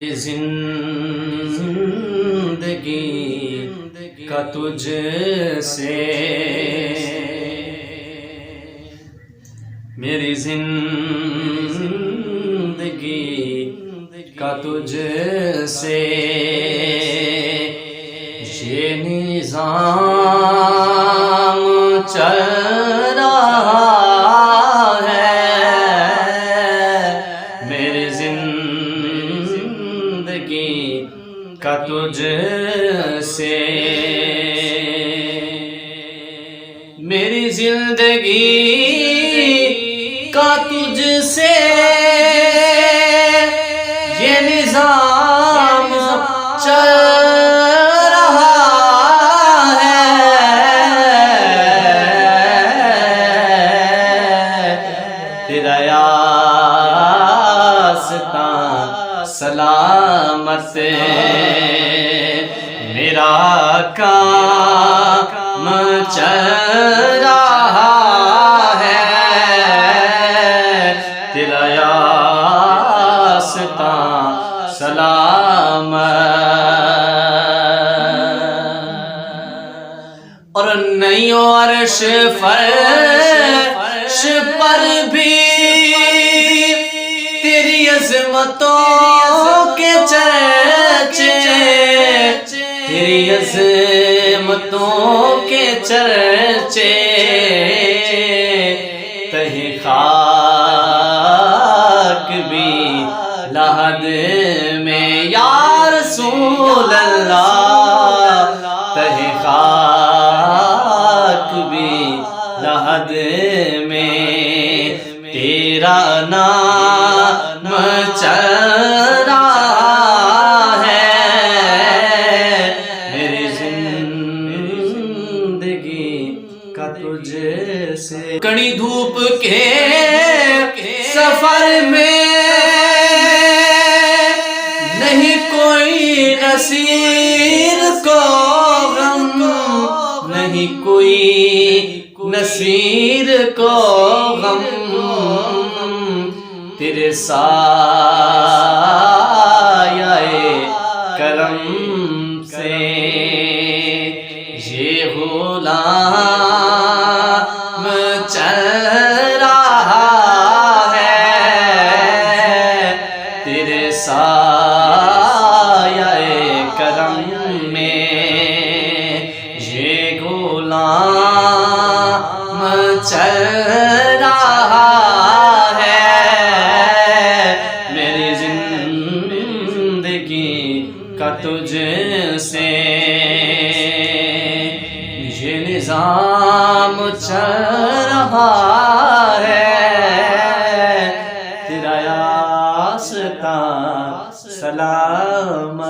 زندگی کا تجھ سے میری زندگی کا تجھ سے یہ نظام چل رہا ہے میری زندگی کا تجھ سے میری زندگی کا تجھ سے یہ نظام چل رہا ہے تیرا یاستاں سلامت میرا کام چل رہا ہے تیرا یاستاں سلامت اور نئیوں عرش فرش پر بھی تیری عظمتوں کے چرچے تیری عظمتوں کے چرچے کہیں خاک بھی لحد میں یا رسول اللہ کہیں خاک بھی لحد میں تیرا نام چل رہا ہے میری زندگی کا تجھ سے کڑی دھوپ کے سفر میں نہیں کوئی نصیر کو غم نہیں کوئی نصیر کو غم تیرے سایہ کرم سے یہ غلام چل رہا ہے تیرے سایہ کرم میں یہ غلام چل رہا ہے میری زندگی کا تجھ سے یہ نظام چل رہا ہے تیرا یاستاں سلامت